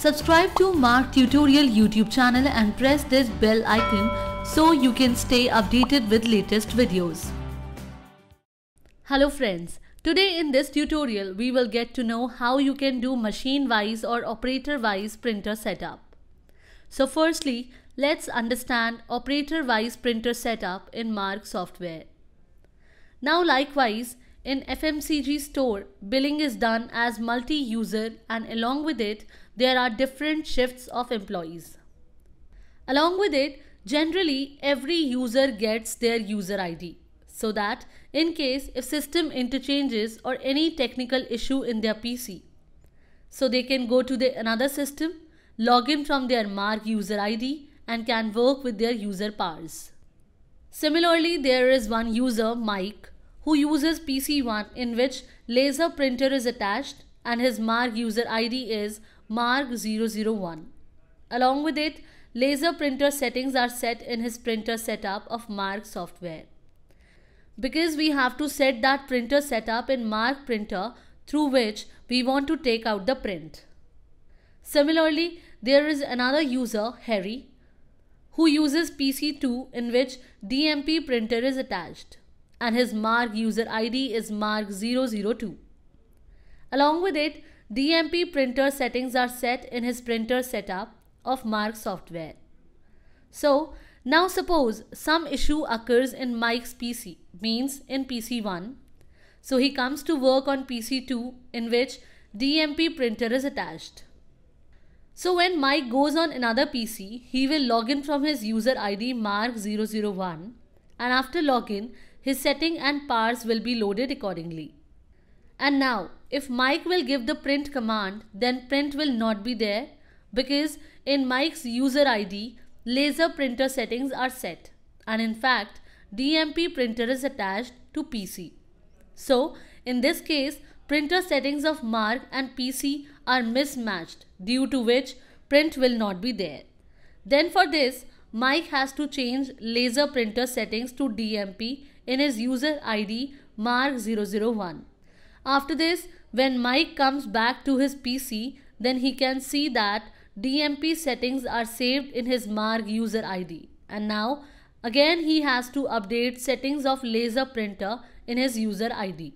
Subscribe to Mark Tutorial YouTube channel and press this bell icon so you can stay updated with latest videos. Hello friends, today in this tutorial we will get to know how you can do machine-wise or operator-wise printer setup. So firstly, let's understand operator-wise printer setup in Mark software. Now likewise, in FMCG store, billing is done as multi-user and along with it, there are different shifts of employees. Along with it, generally every user gets their user ID so that in case if system interchanges or any technical issue in their PC, so they can go to another system, log in from their Mark user ID and can work with their user powers. Similarly, there is one user, Mike, who uses PC1 in which laser printer is attached and his Mark user ID is Mark001. Along with it, laser printer settings are set in his printer setup of Mark software. Because we have to set that printer setup in Mark printer through which we want to take out the print. Similarly, there is another user, Harry, who uses PC2 in which DMP printer is attached and his Mark user ID is Mark002. Along with it, DMP printer settings are set in his printer setup of Mark software. So, now suppose some issue occurs in Mike's PC, means in PC1. So he comes to work on PC2 in which DMP printer is attached. So when Mike goes on another PC, he will log in from his user ID Mark001 and after login, his setting and powers will be loaded accordingly. And now, if Mike will give the print command, then print will not be there because in Mike's user ID, laser printer settings are set and in fact, DMP printer is attached to PC. So, in this case, printer settings of Mark and PC are mismatched due to which print will not be there. Then for this, Mike has to change laser printer settings to DMP in his user ID Mark001. After this, when Mike comes back to his PC, then he can see that DMP settings are saved in his Mark user ID. And now, again he has to update settings of laser printer in his user ID.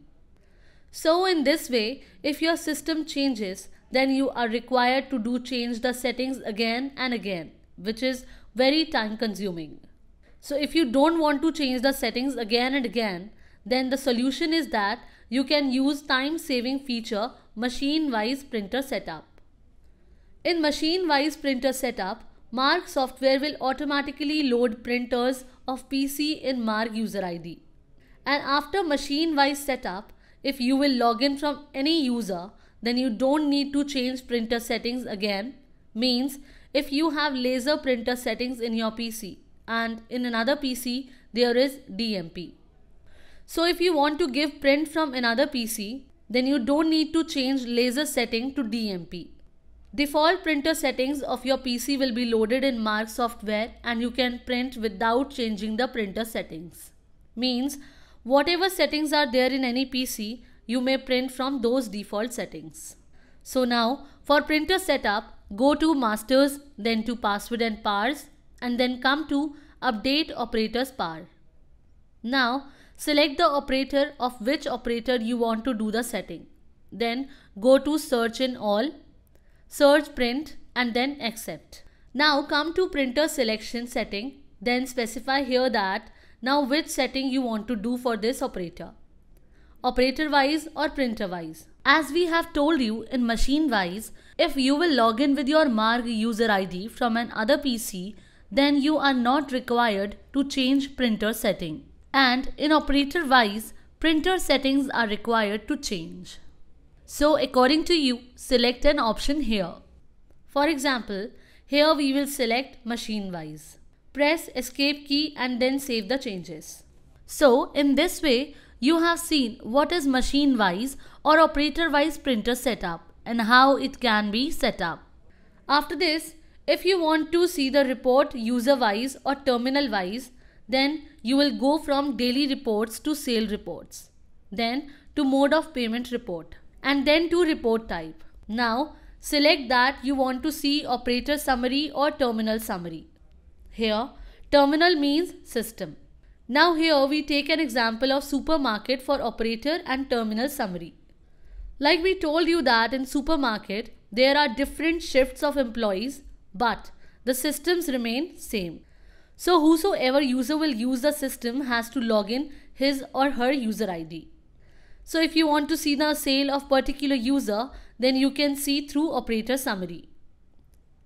So in this way, if your system changes, then you are required to change the settings again and again, which is very time consuming. So if you don't want to change the settings again and again, then the solution is that you can use time saving feature machine-wise printer setup. In machine-wise printer setup, Mark software will automatically load printers of PC in Mark user ID. And after machine-wise setup, if you will log in from any user, then you don't need to change printer settings again. Means if you have laser printer settings in your PC and in another PC there is DMP. So if you want to give print from another PC, then you don't need to change laser setting to DMP. Default printer settings of your PC will be loaded in Mark software and you can print without changing the printer settings. Means whatever settings are there in any PC, you may print from those default settings. So now for printer setup, go to masters, then to password and powers and then come to update operator's power. Now select the operator of which operator you want to do the setting. Then go to search in all, search print and then accept. Now come to printer selection setting, then specify here that now which setting you want to do for this operator. Operator wise or printer wise. As we have told you in machine wise, if you will log in with your Mark user ID from an other PC, then you are not required to change printer setting. And in operator wise, printer settings are required to change. So according to you, select an option here. For example, here we will select machine wise. Press escape key and then save the changes. So in this way, you have seen what is machine wise or operator wise printer setup and how it can be set up. After this, if you want to see the report user wise or terminal wise, then you will go from daily reports to sale reports, then to mode of payment report and then to report type. Now select that you want to see operator summary or terminal summary. Here, terminal means system. Now here we take an example of supermarket for operator and terminal summary. Like we told you that in supermarket, there are different shifts of employees, but the systems remain same. So whosoever user will use the system has to log in his or her user ID. So if you want to see the sale of particular user, then you can see through operator summary.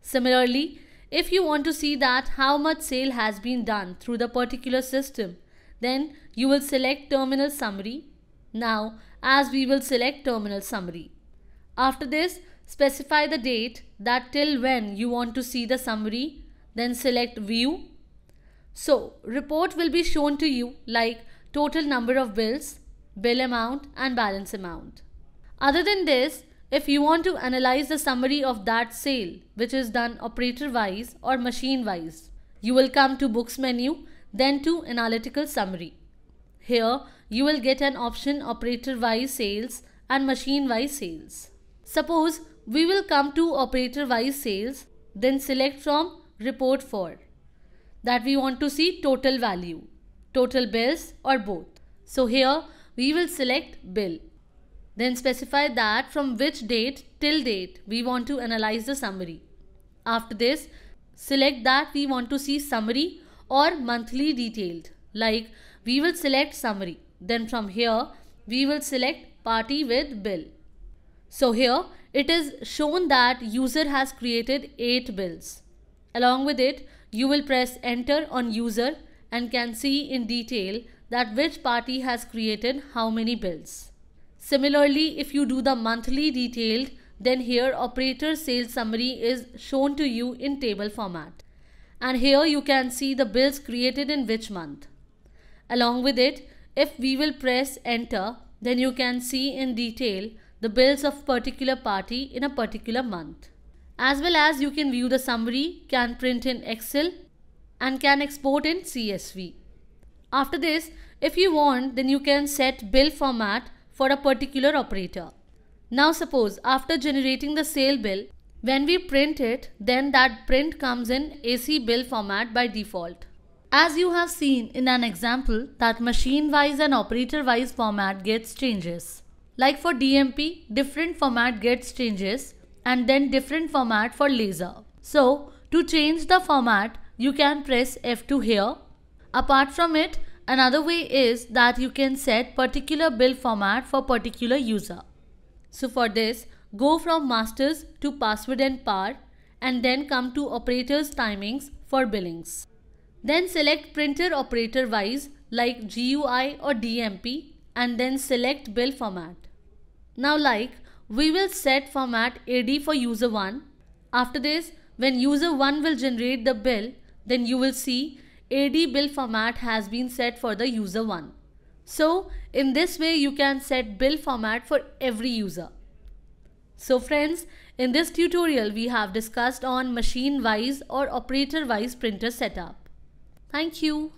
Similarly, if you want to see that how much sale has been done through the particular system, then you will select terminal summary. Now, as we will select terminal summary. After this, specify the date that till when you want to see the summary, then select view. So, report will be shown to you like total number of bills, bill amount and balance amount. Other than this, if you want to analyze the summary of that sale which is done operator wise or machine wise, you will come to books menu, then to analytical summary. Here you will get an option operator wise sales and machine wise sales. Suppose we will come to operator wise sales, then select from report for that we want to see total value, total bills or both. So here we will select bill. Then specify that from which date till date we want to analyze the summary. After this, select that we want to see summary or monthly detailed. Like we will select summary. Then from here we will select party with bill. So here it is shown that user has created 8 bills. Along with it, you will press enter on user and can see in detail that which party has created how many bills. Similarly, if you do the monthly detailed, then here operator sales summary is shown to you in table format. And here you can see the bills created in which month. Along with it, if we will press enter, then you can see in detail the bills of particular party in a particular month. As well as you can view the summary, can print in Excel and can export in CSV. After this, if you want, then you can set bill format for a particular operator. Now suppose after generating the sale bill, when we print it, then that print comes in AC bill format by default. As you have seen in an example that machine wise and operator wise format gets changes. Like for DMP, different format gets changes and then different format for laser. So to change the format, you can press F2 here. Apart from it, another way is that you can set particular bill format for particular user. So for this, go from masters to password and par and then come to operators timings for billings. Then select printer operator wise like GUI or DMP and then select bill format. Now like we will set format AD for user 1. After this, when user 1 will generate the bill, then you will see AD bill format has been set for the user 1. So in this way you can set bill format for every user. So friends, in this tutorial we have discussed on machine wise or operator wise printer setup. Thank you.